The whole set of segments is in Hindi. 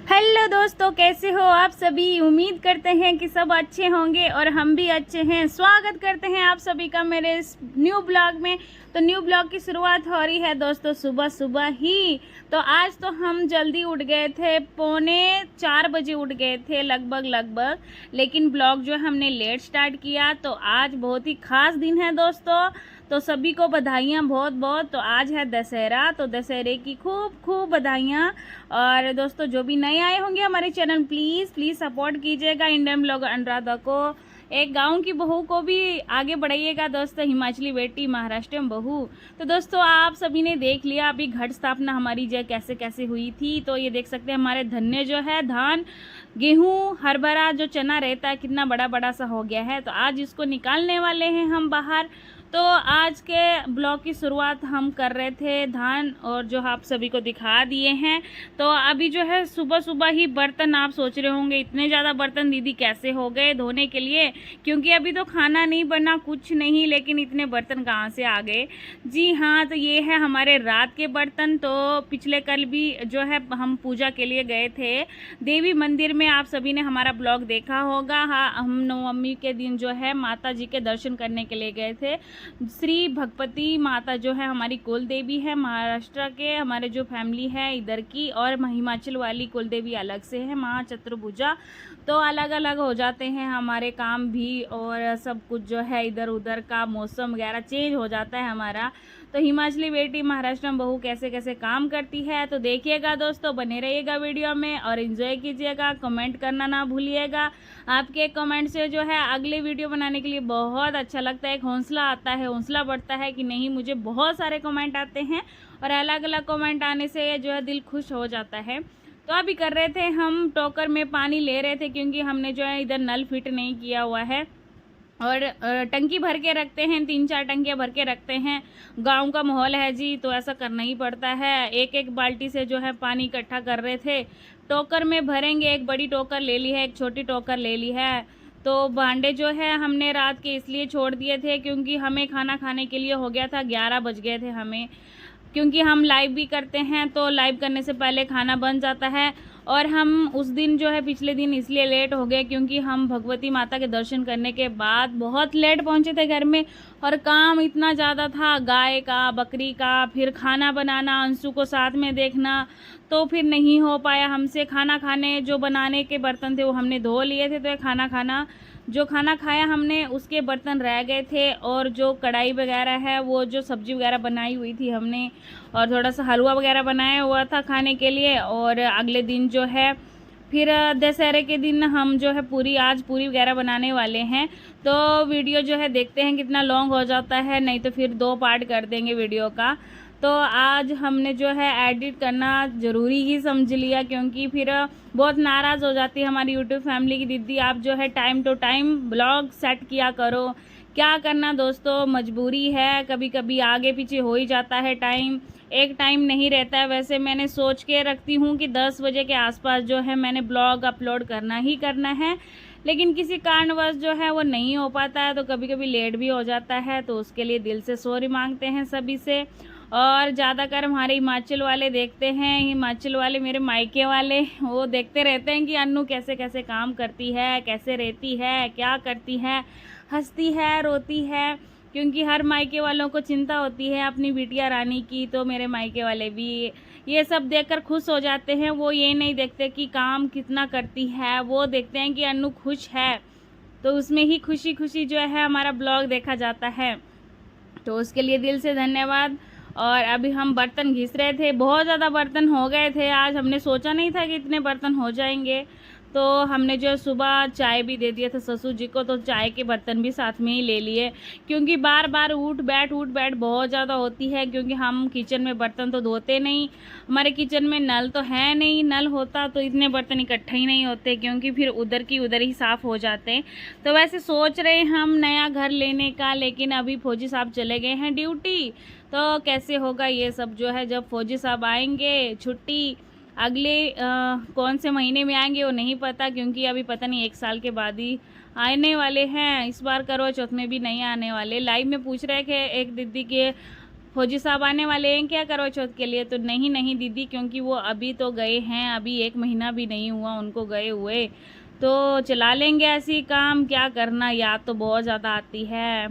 हेलो दोस्तों, कैसे हो आप सभी। उम्मीद करते हैं कि सब अच्छे होंगे और हम भी अच्छे हैं। स्वागत करते हैं आप सभी का मेरे इस न्यू ब्लॉग में। तो न्यू ब्लॉग की शुरुआत हो रही है दोस्तों सुबह सुबह ही। तो आज तो हम जल्दी उठ गए थे, 3:45 उठ गए थे लगभग। लेकिन ब्लॉग जो हमने लेट स्टार्ट किया। तो आज बहुत ही खास दिन है दोस्तों, तो सभी को बधाइयाँ बहुत बहुत। तो आज है दशहरा, तो दशहरे की खूब खूब बधाइयाँ। और दोस्तों जो भी नए आए होंगे हमारे चैनल, प्लीज़ सपोर्ट कीजिएगा इंडियन ब्लॉगर अनुराधा को। एक गांव की बहू को भी आगे बढ़ाइएगा दोस्तों, हिमाचली बेटी महाराष्ट्र बहू। तो दोस्तों आप सभी ने देख लिया अभी घट स्थापना हमारी जो कैसे कैसे हुई थी। तो ये देख सकते हैं हमारे धन्य जो है धान, गेहूँ, हरभरा जो चना रहता है कितना बड़ा बड़ा सा हो गया है। तो आज इसको निकालने वाले हैं हम बाहर। तो आज के ब्लॉग की शुरुआत हम कर रहे थे धान, और जो आप सभी को दिखा दिए हैं। तो अभी जो है सुबह सुबह ही बर्तन, आप सोच रहे होंगे इतने ज़्यादा बर्तन दीदी कैसे हो गए धोने के लिए, क्योंकि अभी तो खाना नहीं बना कुछ नहीं, लेकिन इतने बर्तन कहाँ से आ गए। जी हाँ, तो ये है हमारे रात के बर्तन। तो पिछले कल भी जो है हम पूजा के लिए गए थे देवी मंदिर में। आप सभी ने हमारा ब्लॉग देखा होगा। हाँ, हम नवमी के दिन जो है माता जी के दर्शन करने के लिए गए थे। श्री भगवती माता जो है हमारी कुल देवी है महाराष्ट्र के, हमारे जो फैमिली है इधर की, और हिमाचल वाली कुल देवी अलग से है माँ चतुर्भुजा। तो अलग अलग हो जाते हैं हमारे काम भी, और सब कुछ जो है इधर उधर का मौसम वगैरह चेंज हो जाता है हमारा। तो हिमाचली बेटी महाराष्ट्र में बहू कैसे कैसे काम करती है। तो देखिएगा दोस्तों, बने रहिएगा वीडियो में और एंजॉय कीजिएगा। कमेंट करना ना भूलिएगा, आपके कमेंट से जो है अगले वीडियो बनाने के लिए बहुत अच्छा लगता है, एक हौसला आता है, हौसला बढ़ता है कि नहीं। मुझे बहुत सारे कमेंट आते हैं और अलग अलग कमेंट आने से जो है दिल खुश हो जाता है। तो अभी कर रहे थे हम टोकर में पानी ले रहे थे, क्योंकि हमने जो है इधर नल फिट नहीं किया हुआ है, और टंकी भर के रखते हैं, 3-4 टंकियाँ भर के रखते हैं। गांव का माहौल है जी, तो ऐसा करना ही पड़ता है। एक एक बाल्टी से जो है पानी इकट्ठा कर रहे थे, टोकर में भरेंगे। एक बड़ी टोकर ले ली है, एक छोटी टोकर ले ली है। तो भांडे जो है हमने रात के इसलिए छोड़ दिए थे क्योंकि हमें खाना खाने के लिए हो गया था, 11 बज गए थे हमें, क्योंकि हम लाइव भी करते हैं तो लाइव करने से पहले खाना बन जाता है। और हम उस दिन जो है पिछले दिन इसलिए लेट हो गए क्योंकि हम भगवती माता के दर्शन करने के बाद बहुत लेट पहुंचे थे घर में, और काम इतना ज़्यादा था, गाय का, बकरी का, फिर खाना बनाना, अंशु को साथ में देखना, तो फिर नहीं हो पाया हमसे। खाना खाने जो बनाने के बर्तन थे वो हमने धो लिए थे, तो खाना जो खाना खाया हमने उसके बर्तन रह गए थे, और जो कढ़ाई वगैरह है वो जो सब्जी वगैरह बनाई हुई थी हमने, और थोड़ा सा हलवा वगैरह बनाया हुआ था खाने के लिए। और अगले दिन जो है फिर दशहरे के दिन हम जो है आज पूरी वगैरह बनाने वाले हैं। तो वीडियो जो है देखते हैं कितना लॉन्ग हो जाता है, नहीं तो फिर 2 पार्ट कर देंगे वीडियो का। तो आज हमने जो है एडिट करना ज़रूरी ही समझ लिया, क्योंकि फिर बहुत नाराज़ हो जाती है हमारी यूट्यूब फैमिली की, दीदी आप जो है time to time blog set किया करो। क्या करना दोस्तों, मजबूरी है, कभी कभी आगे पीछे हो ही जाता है टाइम, एक टाइम नहीं रहता है। वैसे मैंने सोच के रखती हूँ कि 10 बजे के आसपास जो है मैंने ब्लॉग अपलोड करना ही करना है, लेकिन किसी कारणवश जो है वो नहीं हो पाता है, तो कभी कभी लेट भी हो जाता है। तो उसके लिए दिल से सॉरी मांगते हैं सभी से। और ज़्यादातर हमारे हिमाचल वाले देखते हैं, हिमाचल वाले मेरे मायके वाले, वो देखते रहते हैं कि अन्नू कैसे कैसे काम करती है, कैसे रहती है, क्या करती है, हंसती है, रोती है, क्योंकि हर मायके वालों को चिंता होती है अपनी बिटिया रानी की। तो मेरे मायके वाले भी ये सब देखकर खुश हो जाते हैं। वो ये नहीं देखते कि काम कितना करती है, वो देखते हैं कि अन्नू खुश है, तो उसमें ही खुशी खुशी जो है हमारा ब्लॉग देखा जाता है। तो उसके लिए दिल से धन्यवाद। और अभी हम बर्तन घिस रहे थे, बहुत ज़्यादा बर्तन हो गए थे आज, हमने सोचा नहीं था कि इतने बर्तन हो जाएंगे। तो हमने जो सुबह चाय भी दे दिया था ससुर जी को, तो चाय के बर्तन भी साथ में ही ले लिए, क्योंकि बार बार उठ बैठ बहुत ज़्यादा होती है, क्योंकि हम किचन में बर्तन तो धोते नहीं, हमारे किचन में नल तो है नहीं, नल होता तो इतने बर्तन इकट्ठे ही नहीं होते, क्योंकि फिर उधर की उधर ही साफ़ हो जाते। तो वैसे सोच रहे हम नया घर लेने का, लेकिन अभी फौजी साहब चले गए हैं ड्यूटी, तो कैसे होगा ये सब जो है, जब फौजी साहब आएंगे छुट्टी अगले कौन से महीने में आएंगे वो नहीं पता, क्योंकि अभी पता नहीं 1 साल के बाद ही आने वाले हैं। इस बार करवा चौथ में भी नहीं आने वाले। लाइव में पूछ रहे थे एक दीदी के फौजी साहब आने वाले हैं क्या करवा चौथ के लिए? तो नहीं नहीं दीदी, क्योंकि वो अभी तो गए हैं, अभी 1 महीना भी नहीं हुआ उनको गए हुए, तो चला लेंगे ऐसे ही काम, क्या करना, याद तो बहुत ज़्यादा आती है।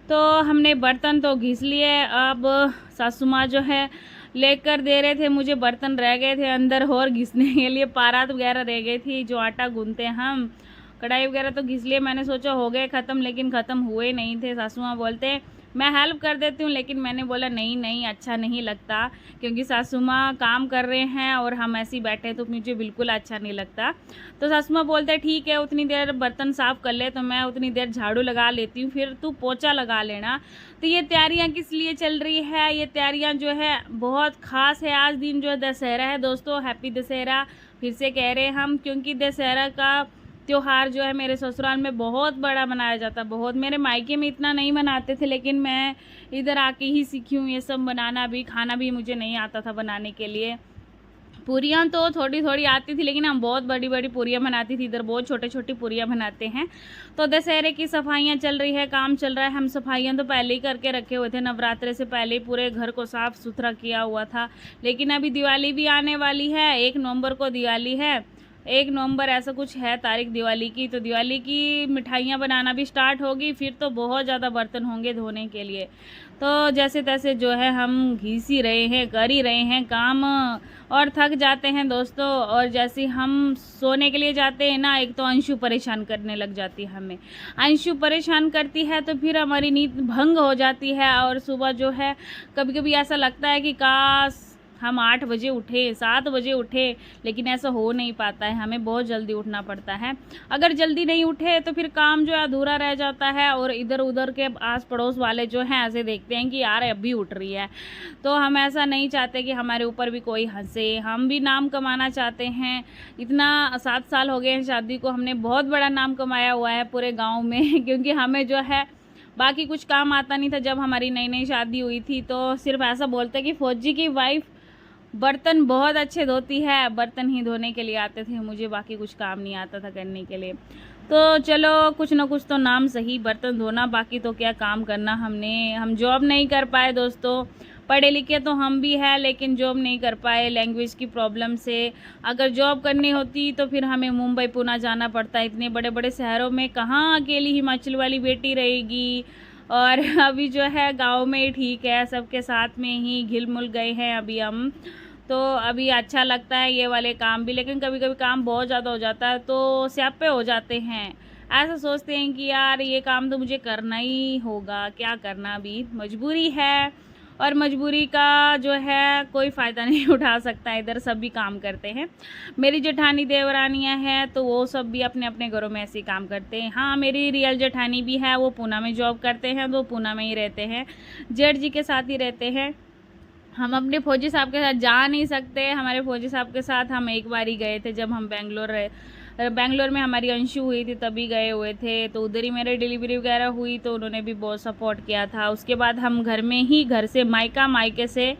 तो हमने बर्तन तो घिस लिए, अब सासू माँ जो है लेकर दे रहे थे मुझे, बर्तन रह गए थे अंदर और घिसने के लिए, पारात वगैरह रह गई थी जो आटा गूंथते हम, कढ़ाई वगैरह तो घिस लिए। मैंने सोचा हो गए ख़त्म, लेकिन ख़त्म हुए नहीं थे। सासू माँ बोलते मैं हेल्प कर देती हूँ, लेकिन मैंने बोला नहीं नहीं, अच्छा नहीं लगता, क्योंकि सासू माँ काम कर रहे हैं और हम ऐसे ही बैठे तो मुझे बिल्कुल अच्छा नहीं लगता। तो सासू माँ बोलते ठीक है, उतनी देर बर्तन साफ़ कर ले, तो मैं उतनी देर झाड़ू लगा लेती हूँ, फिर तू पोछा लगा लेना। तो ये तैयारियाँ किस लिए चल रही है? ये तैयारियाँ जो है बहुत ख़ास है। आज दिन जो है दशहरा है दोस्तों, हैप्पी दशहरा फिर से कह रहे हैं हम, क्योंकि दशहरा का त्योहार जो है मेरे ससुराल में बहुत बड़ा मनाया जाता है। बहुत, मेरे मायके में इतना नहीं मनाते थे, लेकिन मैं इधर आके ही सीखी हूँ ये सब बनाना भी, खाना भी मुझे नहीं आता था बनाने के लिए। पूरियाँ तो थोड़ी थोड़ी आती थी, लेकिन हम बहुत बड़ी बड़ी पूरियाँ बनाती थी, इधर बहुत छोटी छोटी पूरियाँ बनाते हैं। तो दशहरे की सफाइयाँ चल रही है, काम चल रहा है। हम सफाइयाँ तो पहले ही करके रखे हुए थे, नवरात्रे से पहले ही पूरे घर को साफ़ सुथरा किया हुआ था। लेकिन अभी दिवाली भी आने वाली है, 1 नवंबर को दिवाली है, 1 नवंबर ऐसा कुछ है तारीख दिवाली की। तो दिवाली की मिठाइयाँ बनाना भी स्टार्ट होगी, फिर तो बहुत ज़्यादा बर्तन होंगे धोने के लिए। तो जैसे तैसे जो है हम घिस ही रहे हैं, कर ही रहे हैं काम, और थक जाते हैं दोस्तों। और जैसे हम सोने के लिए जाते हैं ना, एक तो अंशु परेशान करने लग जाती है हमें, अंशु परेशान करती है तो फिर हमारी नींद भंग हो जाती है। और सुबह जो है कभी कभी ऐसा लगता है कि काश हम 8 बजे उठे, 7 बजे उठे, लेकिन ऐसा हो नहीं पाता है, हमें बहुत जल्दी उठना पड़ता है। अगर जल्दी नहीं उठे तो फिर काम जो है अधूरा रह जाता है, और इधर उधर के आस पड़ोस वाले जो हैं ऐसे देखते हैं कि यार अभी उठ रही है। तो हम ऐसा नहीं चाहते कि हमारे ऊपर भी कोई हंसे, हम भी नाम कमाना चाहते हैं। इतना 7 साल हो गए हैं शादी को, हमने बहुत बड़ा नाम कमाया हुआ है पूरे गाँव में क्योंकि हमें जो है बाकी कुछ काम आता नहीं था। जब हमारी नई नई शादी हुई थी तो सिर्फ ऐसा बोलते कि फौजी की वाइफ बर्तन बहुत अच्छे धोती है, बर्तन ही धोने के लिए आते थे, मुझे बाकी कुछ काम नहीं आता था करने के लिए। तो चलो कुछ ना कुछ तो नाम सही, बर्तन धोना, बाकी तो क्या काम करना। हम जॉब नहीं कर पाए दोस्तों, पढ़े लिखे तो हम भी हैं, लेकिन जॉब नहीं कर पाए लैंग्वेज की प्रॉब्लम से। अगर जॉब करनी होती तो फिर हमें मुंबई पुणे जाना पड़ता, इतने बड़े बड़े शहरों में कहाँ अकेली हिमाचल वाली बेटी रहेगी। और अभी जो है गांव में ही ठीक है, सबके साथ में ही घिल मिल गए हैं अभी हम। तो अभी अच्छा लगता है ये वाले काम भी, लेकिन कभी कभी काम बहुत ज़्यादा हो जाता है तो स्यापे हो जाते हैं। ऐसा सोचते हैं कि यार ये काम तो मुझे करना ही होगा, क्या करना, अभी मजबूरी है। और मजबूरी का जो है कोई फ़ायदा नहीं उठा सकता, इधर सभी काम करते हैं। मेरी जेठानी देवरानियाँ हैं तो वो सब भी अपने अपने घरों में ऐसे काम करते हैं। हाँ, मेरी रियल जेठानी भी है, वो पूना में जॉब करते हैं, तो पूना में ही रहते हैं, जेठ जी के साथ ही रहते हैं। हम अपने फौजी साहब के साथ जा नहीं सकते। हमारे फौजी साहब के साथ हम एक बार ही गए थे, जब हम बेंगलोर में हमारी अंशु हुई थी तभी गए हुए थे। तो उधर ही मेरी डिलीवरी वगैरह हुई, तो उन्होंने भी बहुत सपोर्ट किया था। उसके बाद हम घर में ही, घर से मायका, मायके से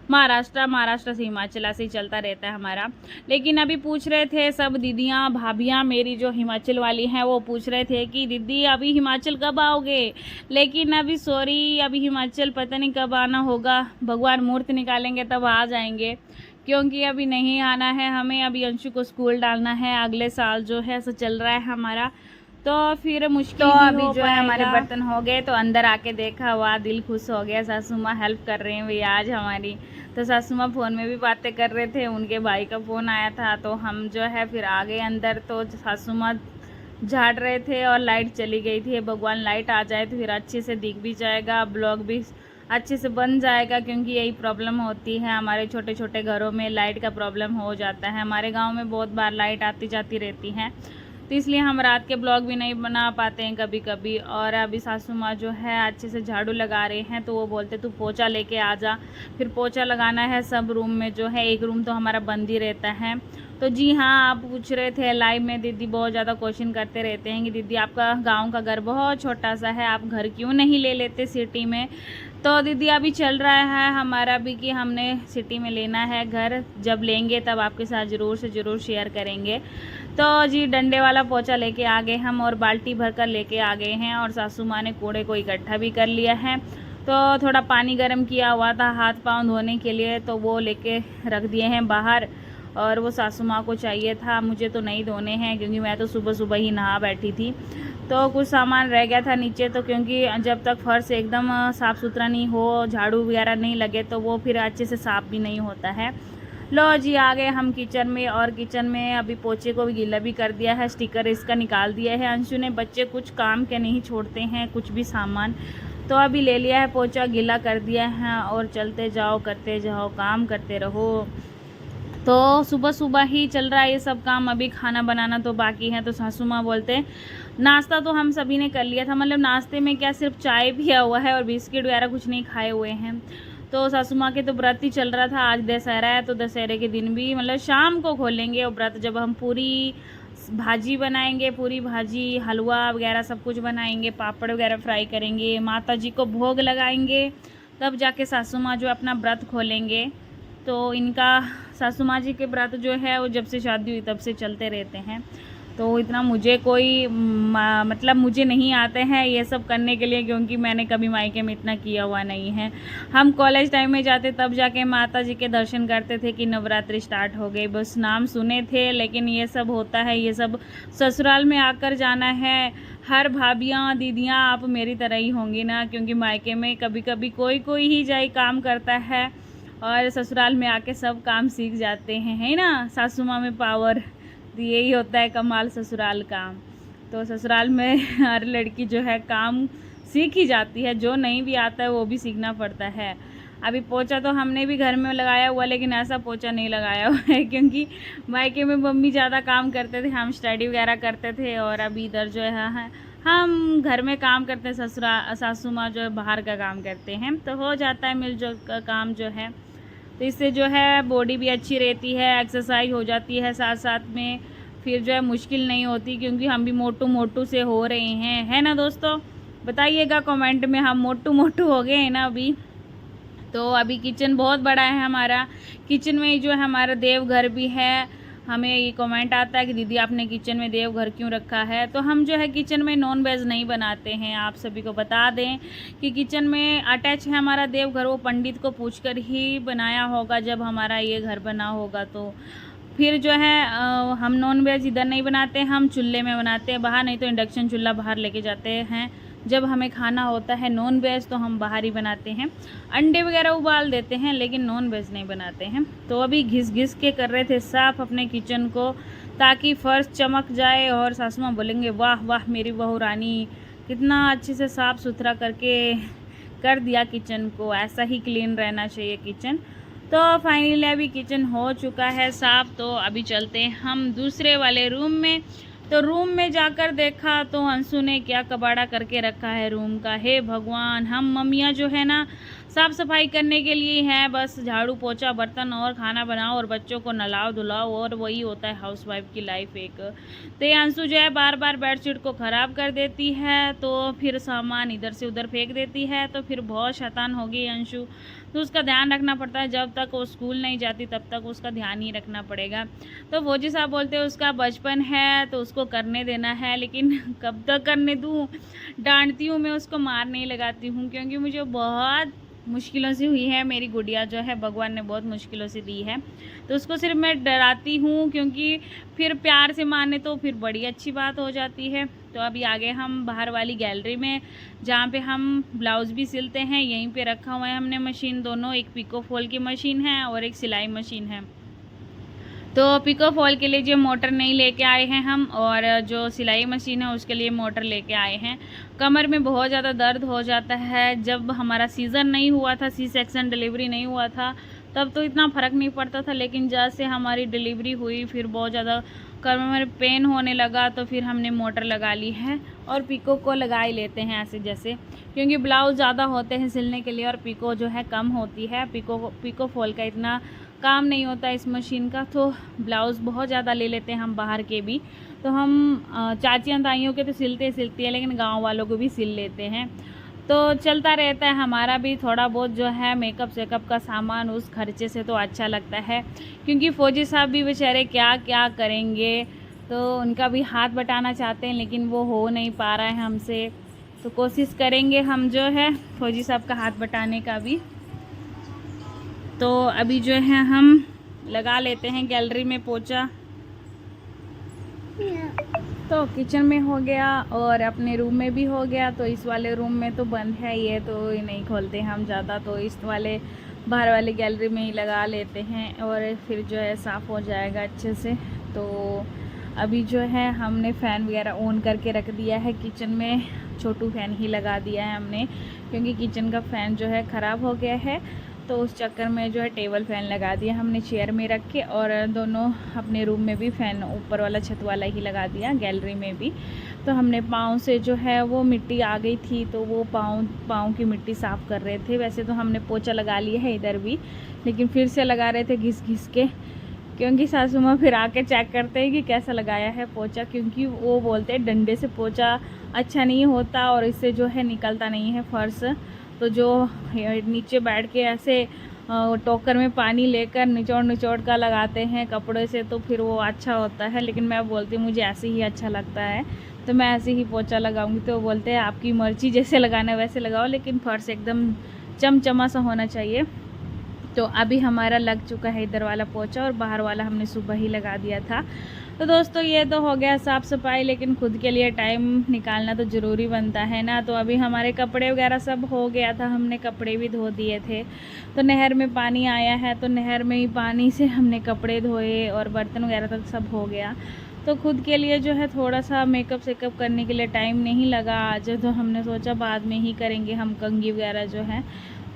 महाराष्ट्र, महाराष्ट्र से हिमाचल, ऐसे ही चलता रहता है हमारा। लेकिन अभी पूछ रहे थे सब दीदियाँ भाभियाँ मेरी जो हिमाचल वाली हैं, वो पूछ रहे थे कि दीदी अभी हिमाचल कब आओगे। लेकिन अभी सॉरी, अभी हिमाचल पता नहीं कब आना होगा, भगवान मुहूर्त निकालेंगे तब आ जाएंगे, क्योंकि अभी नहीं आना है हमें। अभी अंशु को स्कूल डालना है अगले साल, जो है ऐसा चल रहा है हमारा, तो फिर मुश्किल। तो अभी जो है हमारे बर्तन हो गए, तो अंदर आके देखा, वाह दिल खुश हो गया। सासू माँ हेल्प कर रहे हैं भैया आज हमारी। तो सासू माँ फ़ोन में भी बातें कर रहे थे, उनके भाई का फ़ोन आया था, तो हम जो है फिर आ गए अंदर। तो सासू माँ झाड़ रहे थे और लाइट चली गई थी। भगवान लाइट आ जाए तो फिर अच्छे से दिख भी जाएगा, ब्लॉग भी अच्छे से बन जाएगा, क्योंकि यही प्रॉब्लम होती है हमारे छोटे छोटे घरों में, लाइट का प्रॉब्लम हो जाता है। हमारे गांव में बहुत बार लाइट आती जाती रहती है, तो इसलिए हम रात के ब्लॉग भी नहीं बना पाते हैं कभी कभी। और अभी सासू माँ जो है अच्छे से झाड़ू लगा रहे हैं, तो वो बोलते तू पोछा लेके आ जा। फिर पोछा लगाना है सब रूम में, जो है एक रूम तो हमारा बंद ही रहता है। तो जी हाँ, आप पूछ रहे थे लाइव में, दीदी बहुत ज़्यादा क्वेश्चन करते रहते हैं कि दीदी आपका गांव का घर बहुत छोटा सा है, आप घर क्यों नहीं ले लेते सिटी में। तो दीदी अभी चल रहा है हमारा भी कि हमने सिटी में लेना है घर, जब लेंगे तब आपके साथ ज़रूर से ज़रूर शेयर करेंगे। तो जी डंडे वाला पोछा लेके आ गए हम, और बाल्टी भर कर लेके आ गए हैं, और सासू माँ ने कूड़े को इकट्ठा भी कर लिया है। तो थोड़ा पानी गर्म किया हुआ था हाथ पाँव धोने के लिए, तो वो लेके रख दिए हैं बाहर। और वो सासू माँ को चाहिए था, मुझे तो नहीं धोने हैं क्योंकि मैं तो सुबह सुबह ही नहा बैठी थी। तो कुछ सामान रह गया था नीचे, तो क्योंकि जब तक फर्श एकदम साफ़ सुथरा नहीं हो, झाड़ू वगैरह नहीं लगे, तो वो फिर अच्छे से साफ़ भी नहीं होता है। लो जी, आ गए हम किचन में। और किचन में अभी पोछे को भी गीला भी कर दिया है, स्टिकर इसका निकाल दिया है अंशु ने। बच्चे कुछ काम के नहीं छोड़ते हैं कुछ भी सामान। तो अभी ले लिया है पोछा, गीला कर दिया है और चलते जाओ करते जाओ, काम करते रहो। तो सुबह सुबह ही चल रहा है ये सब काम, अभी खाना बनाना तो बाकी है। तो सासू माँ बोलते हैं नाश्ता तो हम सभी ने कर लिया था, मतलब नाश्ते में क्या सिर्फ चाय पिया हुआ है और बिस्किट वगैरह कुछ नहीं खाए हुए हैं। तो सासू माँ के तो व्रत ही चल रहा था, आज दशहरा है तो दशहरे के दिन भी मतलब शाम को खोलेंगे वो व्रत, जब हम पूरी भाजी बनाएंगे, पूरी भाजी हलवा वगैरह सब कुछ बनाएंगे, पापड़ वगैरह फ्राई करेंगे, माता जी को भोग लगाएंगे, तब जाके सासू माँ जो अपना व्रत खोलेंगे। तो इनका सासू माँ जी के व्रत जो है वो जब से शादी हुई तब से चलते रहते हैं। तो इतना मुझे कोई मतलब मुझे नहीं आते हैं ये सब करने के लिए, क्योंकि मैंने कभी मायके में इतना किया हुआ नहीं है। हम कॉलेज टाइम में जाते तब जाके माता जी के दर्शन करते थे कि नवरात्रि स्टार्ट हो गई, बस नाम सुने थे। लेकिन ये सब होता है, ये सब ससुराल में आकर जाना है। हर भाभियाँ दीदियाँ आप मेरी तरह ही होंगी ना, क्योंकि मायके में कभी कभी कोई ही जाए काम करता है और ससुराल में आके सब काम सीख जाते हैं, है ना। सासू माँ में पावर, यही होता है कमाल ससुराल का। तो ससुराल में हर लड़की जो है काम सीख ही जाती है, जो नहीं भी आता है वो भी सीखना पड़ता है। अभी पोछा तो हमने भी घर में लगाया हुआ, लेकिन ऐसा पोछा नहीं लगाया हुआ है क्योंकि मायके में मम्मी ज़्यादा काम करते थे, हम स्टडी वगैरह करते थे। और अभी इधर जो है हम घर में काम करते हैं, सासू माँ जो है बाहर का काम करते हैं, तो हो जाता है मिलजुल का काम जो है। तो इससे जो है बॉडी भी अच्छी रहती है, एक्सरसाइज हो जाती है साथ साथ में, फिर जो है मुश्किल नहीं होती, क्योंकि हम भी मोटू मोटू से हो रहे हैं, है ना दोस्तों। बताइएगा कमेंट में, हम मोटू मोटू हो गए हैं ना अभी। तो अभी किचन बहुत बड़ा है हमारा, किचन में ही जो है हमारा देवघर भी है। हमें ये कमेंट आता है कि दीदी आपने किचन में देवघर क्यों रखा है। तो हम जो है किचन में नॉन वेज नहीं बनाते हैं, आप सभी को बता दें कि किचन में अटैच है हमारा देवघर। वो पंडित को पूछकर ही बनाया होगा जब हमारा ये घर बना होगा। तो फिर जो है हम नॉन वेज इधर नहीं बनाते, हम चूल्हे में बनाते हैं बाहर, नहीं तो इंडक्शन चूल्हा बाहर लेके जाते हैं। जब हमें खाना होता है नॉन वेज तो हम बाहर ही बनाते हैं, अंडे वगैरह उबाल देते हैं, लेकिन नॉन वेज नहीं बनाते हैं। तो अभी घिस घिस के कर रहे थे साफ़ अपने किचन को, ताकि फर्श चमक जाए और सासू माँ बोलेंगे वाह वाह मेरी बहू रानी, कितना अच्छे से साफ़ सुथरा करके कर दिया किचन को। ऐसा ही क्लीन रहना चाहिए किचन। तो फाइनली अभी किचन हो चुका है साफ़। तो अभी चलते हैं हम दूसरे वाले रूम में। तो रूम में जाकर देखा तो अंशु ने क्या कबाड़ा करके रखा है रूम का। हे भगवान, हम मम्मियाँ जो है ना साफ़ सफाई करने के लिए हैं, बस झाड़ू पोछा बर्तन और खाना बनाओ और बच्चों को नलाओ धुलाओ, और वही होता है हाउसवाइफ की लाइफ एक। तो ये अंशु जो है बार बार बेडशीट को ख़राब कर देती है, तो फिर सामान इधर से उधर फेंक देती है, तो फिर बहुत शैतान होगी अंशु। तो उसका ध्यान रखना पड़ता है, जब तक वो स्कूल नहीं जाती तब तक उसका ध्यान ही रखना पड़ेगा। तो फौजी साहब बोलते हैं उसका बचपन है तो उसको करने देना है, लेकिन कब तक करने दूँ। डांटती हूँ मैं उसको, मार नहीं लगाती हूँ, क्योंकि मुझे बहुत मुश्किलों से हुई है। मेरी गुड़िया जो है भगवान ने बहुत मुश्किलों से दी है, तो उसको सिर्फ मैं डराती हूँ, क्योंकि फिर प्यार से माने तो फिर बड़ी अच्छी बात हो जाती है। तो अभी आगे हम बाहर वाली गैलरी में, जहाँ पे हम ब्लाउज़ भी सिलते हैं, यहीं पे रखा हुआ है हमने मशीन दोनों, एक पिको फॉल की मशीन है और एक सिलाई मशीन है। तो पिको फॉल के लिए जो मोटर नहीं लेके आए हैं हम, और जो सिलाई मशीन है उसके लिए मोटर लेके आए हैं। कमर में बहुत ज़्यादा दर्द हो जाता है। जब हमारा सीज़न नहीं हुआ था, सी सेक्शन डिलीवरी नहीं हुआ था, तब तो इतना फ़र्क नहीं पड़ता था, लेकिन जैसे हमारी डिलीवरी हुई फिर बहुत ज़्यादा कमर में पेन होने लगा, तो फिर हमने मोटर लगा ली है और पिको को लगा ही लेते हैं ऐसे जैसे, क्योंकि ब्लाउज़ ज़्यादा होते हैं सिलने के लिए और पिको जो है कम होती है। पिको फॉल का इतना काम नहीं होता इस मशीन का, तो ब्लाउज़ बहुत ज़्यादा ले लेते हैं हम बाहर के भी। तो हम चाचियाँ ताइयों के तो सिलती है, लेकिन गांव वालों को भी सिल लेते हैं। तो चलता रहता है हमारा भी थोड़ा बहुत जो है मेकअप शेकअप का सामान, उस खर्चे से तो अच्छा लगता है, क्योंकि फौजी साहब भी बेचारे क्या क्या करेंगे, तो उनका भी हाथ बटाना चाहते हैं, लेकिन वो हो नहीं पा रहा है हमसे। तो कोशिश करेंगे हम जो है फौजी साहब का हाथ बटाने का भी। तो अभी जो है हम लगा लेते हैं गैलरी में पोछा। तो किचन में हो गया और अपने रूम में भी हो गया। तो इस वाले रूम में तो बंद है ये, तो ये नहीं खोलते हम ज़्यादा, तो इस वाले बाहर वाली गैलरी में ही लगा लेते हैं और फिर जो है साफ़ हो जाएगा अच्छे से। तो अभी जो है हमने फ़ैन वगैरह ऑन करके रख दिया है किचन में, छोटू फ़ैन ही लगा दिया है हमने, क्योंकि किचन का फ़ैन जो है ख़राब हो गया है। तो उस चक्कर में जो है टेबल फ़ैन लगा दिया हमने चेयर में रख के, और दोनों अपने रूम में भी फ़ैन ऊपर वाला छत वाला ही लगा दिया, गैलरी में भी। तो हमने पाँव से जो है वो मिट्टी आ गई थी, तो वो पाँव की मिट्टी साफ़ कर रहे थे। वैसे तो हमने पोछा लगा लिया है इधर भी, लेकिन फिर से लगा रहे थे घिस घिस के, क्योंकि सासू माँ फिर आके चेक करते हैं कि कैसा लगाया है पोछा, क्योंकि वो बोलते हैं डंडे से पोछा अच्छा नहीं होता और इससे जो है निकलता नहीं है फर्श। तो जो नीचे बैठ के ऐसे टोकर में पानी लेकर निचोड़ निचोड़ कर लगाते हैं कपड़े से, तो फिर वो अच्छा होता है। लेकिन मैं बोलती हूँ मुझे ऐसे ही अच्छा लगता है, तो मैं ऐसे ही पोछा लगाऊंगी। तो वो बोलते हैं आपकी मर्जी, जैसे लगाना है वैसे लगाओ, लेकिन फर्श एकदम चमचमा सा होना चाहिए। तो अभी हमारा लग चुका है इधर वाला पोछा, और बाहर वाला हमने सुबह ही लगा दिया था। तो दोस्तों ये तो हो गया साफ़ सफाई, लेकिन खुद के लिए टाइम निकालना तो ज़रूरी बनता है ना। तो अभी हमारे कपड़े वगैरह सब हो गया था, हमने कपड़े भी धो दिए थे। तो नहर में पानी आया है, तो नहर में ही पानी से हमने कपड़े धोए और बर्तन वगैरह तक सब हो गया। तो खुद के लिए जो है थोड़ा सा मेकअप सेकअप करने के लिए टाइम नहीं लगा आज, तो हमने सोचा बाद में ही करेंगे हम कंघी वगैरह जो है।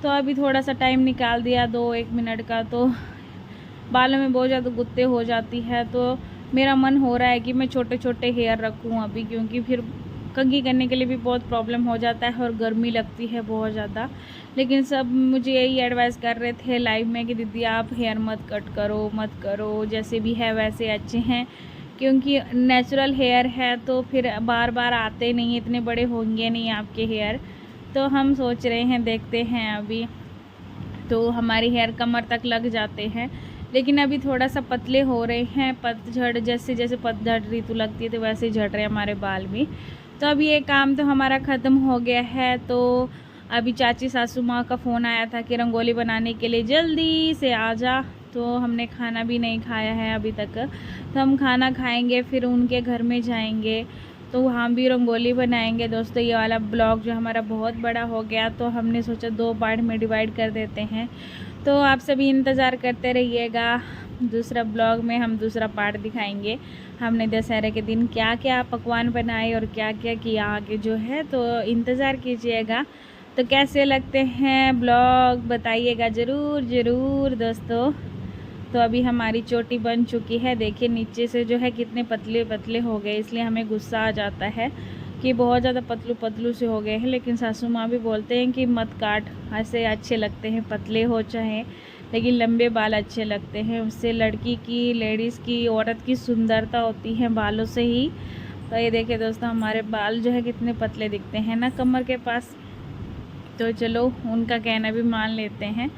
तो अभी थोड़ा सा टाइम निकाल दिया 2-1 मिनट का। तो बालों में बहुत ज़्यादा गुत्ते हो जाती है, तो मेरा मन हो रहा है कि मैं छोटे छोटे हेयर रखूं अभी, क्योंकि फिर कंघी करने के लिए भी बहुत प्रॉब्लम हो जाता है और गर्मी लगती है बहुत ज़्यादा। लेकिन सब मुझे यही एडवाइस कर रहे थे लाइव में कि दीदी आप हेयर मत करो, जैसे भी है वैसे अच्छे हैं, क्योंकि नेचुरल हेयर है तो फिर बार बार आते नहीं, इतने बड़े होंगे नहीं आपके हेयर। तो हम सोच रहे हैं, देखते हैं अभी। तो हमारी हेयर कमर तक लग जाते हैं, लेकिन अभी थोड़ा सा पतले हो रहे हैं। पतझड़ जैसे जैसे पतझड़ ऋतु लगती है तो वैसे ही झड़ रहे हैं हमारे बाल भी। तो अभी ये काम तो हमारा ख़त्म हो गया है। तो अभी चाची सासू माँ का फ़ोन आया था कि रंगोली बनाने के लिए जल्दी से आ जा। तो हमने खाना भी नहीं खाया है अभी तक, तो हम खाना खाएंगे फिर उनके घर में जाएंगे, तो वहाँ भी रंगोली बनाएंगे। दोस्तों ये वाला ब्लॉग जो हमारा बहुत बड़ा हो गया, तो हमने सोचा 2 पार्ट में डिवाइड कर देते हैं। तो आप सभी इंतज़ार करते रहिएगा, दूसरा ब्लॉग में हम दूसरा पार्ट दिखाएंगे हमने दशहरे के दिन क्या क्या पकवान बनाए और क्या क्या किया आगे जो है। तो इंतज़ार कीजिएगा। तो कैसे लगते हैं ब्लॉग बताइएगा ज़रूर दोस्तों। तो अभी हमारी चोटी बन चुकी है, देखिए नीचे से जो है कितने पतले पतले हो गए, इसलिए हमें गुस्सा आ जाता है कि बहुत ज़्यादा पतलू से हो गए हैं। लेकिन सासू माँ भी बोलते हैं कि मत काट, ऐसे अच्छे लगते हैं, पतले हो चाहे, लेकिन लंबे बाल अच्छे लगते हैं। उससे लड़की की, लेडीज़ की, औरत की सुंदरता होती है बालों से ही। तो ये देखिए दोस्तों हमारे बाल जो है कितने पतले दिखते हैं ना कमर के पास। तो चलो उनका कहना भी मान लेते हैं।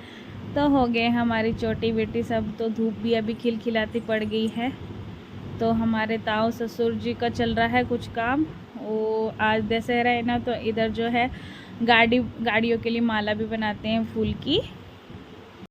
तो हो गए हमारी छोटी बेटी सब। तो धूप भी अभी खिलखिलाती पड़ गई है। तो हमारे ताऊ ससुर जी का चल रहा है कुछ काम, वो आज दशहरा है ना, तो इधर जो है गाड़ियों के लिए माला भी बनाते हैं फूल की।